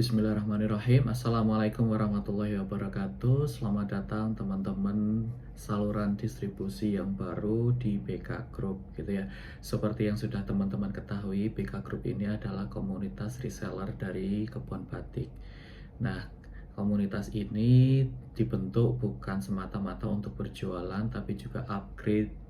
Bismillahirrahmanirrahim. Assalamualaikum warahmatullahi wabarakatuh. Selamat datang teman-teman saluran distribusi yang baru di BK Group gitu ya. Seperti yang sudah teman-teman ketahui, BK Group ini adalah komunitas reseller dari kebun batik. Nah, komunitas ini dibentuk bukan semata-mata untuk berjualan, tapi juga upgrade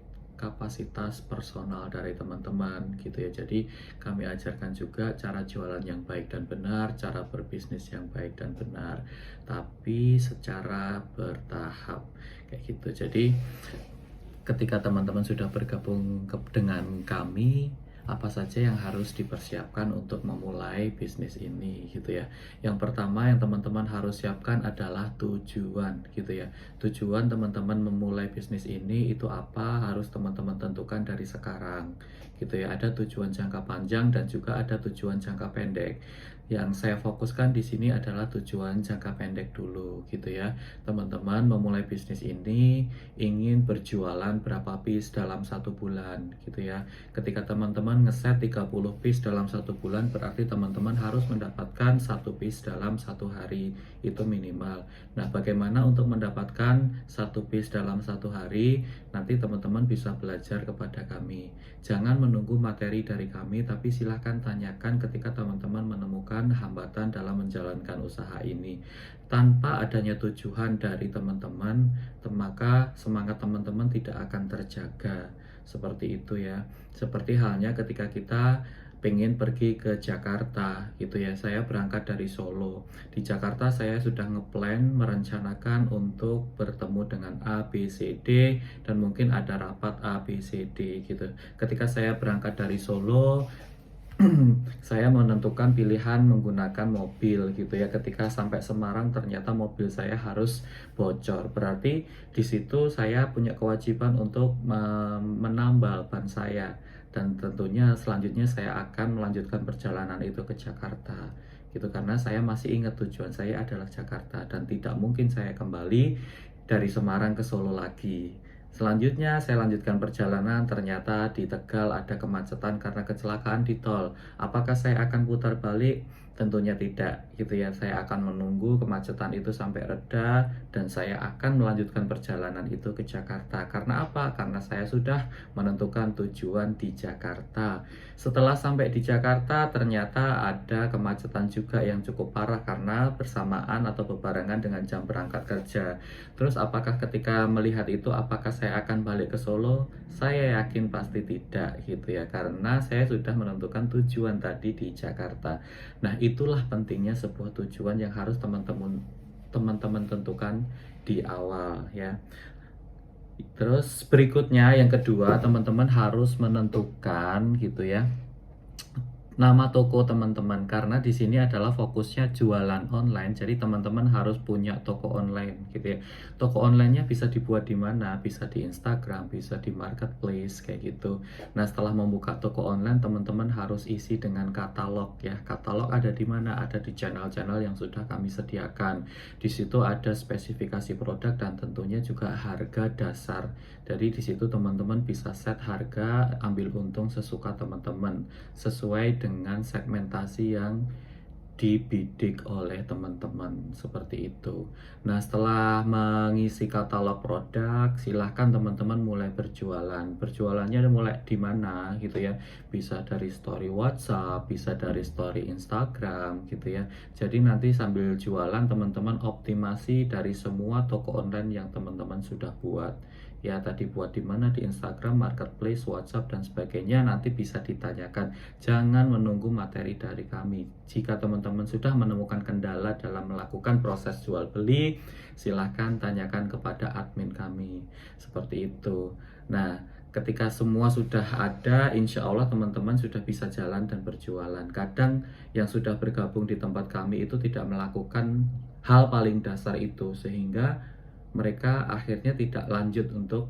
kapasitas personal dari teman-teman gitu ya. Jadi kami ajarkan juga cara jualan yang baik dan benar, cara berbisnis yang baik dan benar, tapi secara bertahap kayak gitu. Jadi ketika teman-teman sudah bergabung dengan kami, apa saja yang harus dipersiapkan untuk memulai bisnis ini gitu ya. Yang pertama yang teman-teman harus siapkan adalah tujuan gitu ya. Tujuan teman-teman memulai bisnis ini itu apa, harus teman-teman tentukan dari sekarang gitu ya. Ada tujuan jangka panjang dan juga ada tujuan jangka pendek. Yang saya fokuskan di sini adalah tujuan jangka pendek dulu gitu ya. Teman-teman memulai bisnis ini ingin berjualan berapa piece dalam 1 bulan gitu ya. Ketika teman-teman ngeset 30 piece dalam 1 bulan, berarti teman-teman harus mendapatkan 1 piece dalam 1 hari, itu minimal. Nah, bagaimana untuk mendapatkan 1 piece dalam 1 hari? Nanti teman-teman bisa belajar kepada kami. Jangan menunggu materi dari kami, tapi silahkan tanyakan ketika teman-teman menemukan hambatan dalam menjalankan usaha ini. Tanpa adanya tujuan dari teman-teman, maka semangat teman-teman tidak akan terjaga. Seperti itu ya. Seperti halnya ketika kita pengen pergi ke Jakarta gitu ya. Saya berangkat dari Solo. Di Jakarta saya sudah ngeplan, merencanakan untuk bertemu dengan A, B, C, D, dan mungkin ada rapat A, B, C, D gitu. Ketika saya berangkat dari Solo, saya menentukan pilihan menggunakan mobil gitu ya. Ketika sampai Semarang ternyata mobil saya harus bocor, berarti di situ saya punya kewajiban untuk menambal ban saya, dan tentunya selanjutnya saya akan melanjutkan perjalanan itu ke Jakarta gitu, karena saya masih ingat tujuan saya adalah Jakarta dan tidak mungkin saya kembali dari Semarang ke Solo lagi. Selanjutnya saya lanjutkan perjalanan, ternyata di Tegal ada kemacetan karena kecelakaan di tol. Apakah saya akan putar balik? Tentunya tidak gitu ya. Saya akan menunggu kemacetan itu sampai reda dan saya akan melanjutkan perjalanan itu ke Jakarta. Karena apa? Karena saya sudah menentukan tujuan di Jakarta. Setelah sampai di Jakarta ternyata ada kemacetan juga yang cukup parah karena bersamaan atau berbarengan dengan jam berangkat kerja. Terus apakah ketika melihat itu apakah saya akan balik ke Solo? Saya yakin pasti tidak gitu ya, karena saya sudah menentukan tujuan tadi di Jakarta. Nah, itulah pentingnya sebuah tujuan yang harus teman-teman tentukan di awal ya. Terus berikutnya yang kedua, teman-teman harus menentukan gitu ya nama toko teman-teman, karena di sini adalah fokusnya jualan online. Jadi teman-teman harus punya toko online gitu ya. Toko onlinenya bisa dibuat di mana? Bisa di Instagram, bisa di marketplace kayak gitu. Nah, setelah membuka toko online, teman-teman harus isi dengan katalog ya. Katalog ada di mana? Ada di channel-channel yang sudah kami sediakan. Di situ ada spesifikasi produk dan tentunya juga harga dasar. Jadi di situ teman-teman bisa set harga, ambil untung sesuka teman-teman sesuai dengan segmentasi yang dibidik oleh teman-teman seperti itu. Nah, setelah mengisi katalog produk, silahkan teman-teman mulai berjualan. Berjualannya mulai di mana gitu ya? Bisa dari story WhatsApp, bisa dari story Instagram gitu ya. Jadi nanti sambil jualan teman-teman optimasi dari semua toko online yang teman-teman sudah buat. Ya, tadi buat di mana, di Instagram, marketplace, WhatsApp dan sebagainya, nanti bisa ditanyakan. Jangan menunggu materi dari kami. Jika teman-teman sudah menemukan kendala dalam melakukan proses jual beli, silahkan tanyakan kepada admin kami. Seperti itu. Nah, ketika semua sudah ada, insya Allah teman-teman sudah bisa jalan dan berjualan. Kadang yang sudah bergabung di tempat kami itu tidak melakukan hal paling dasar itu, sehingga mereka akhirnya tidak lanjut untuk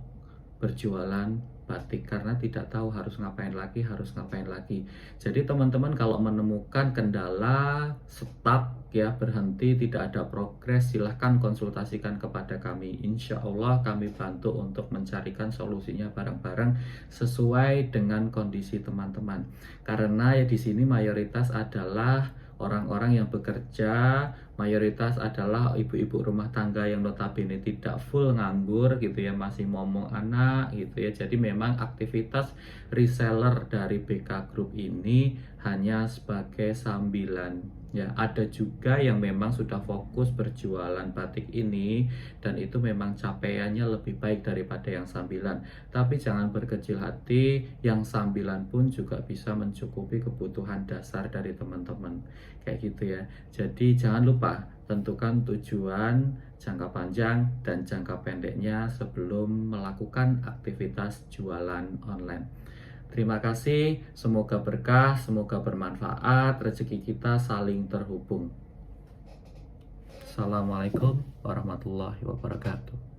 berjualan batik karena tidak tahu harus ngapain lagi. Jadi teman-teman kalau menemukan kendala, stuck ya, berhenti, tidak ada progres, silahkan konsultasikan kepada kami. Insya Allah kami bantu untuk mencarikan solusinya bareng-bareng sesuai dengan kondisi teman-teman. Karena ya di sini mayoritas adalah orang-orang yang bekerja mayoritas adalah ibu-ibu rumah tangga yang notabene tidak full nganggur gitu ya, masih momong anak gitu ya. Jadi memang aktivitas reseller dari BK Group ini hanya sebagai sambilan. Ya, ada juga yang memang sudah fokus berjualan batik ini dan itu memang capaiannya lebih baik daripada yang sambilan. Tapi jangan berkecil hati, yang sambilan pun juga bisa mencukupi kebutuhan dasar dari teman-teman. Kayak gitu ya. Jadi jangan lupa tentukan tujuan jangka panjang dan jangka pendeknya sebelum melakukan aktivitas jualan online. Terima kasih, semoga berkah, semoga bermanfaat, rezeki kita saling terhubung. Assalamualaikum warahmatullahi wabarakatuh.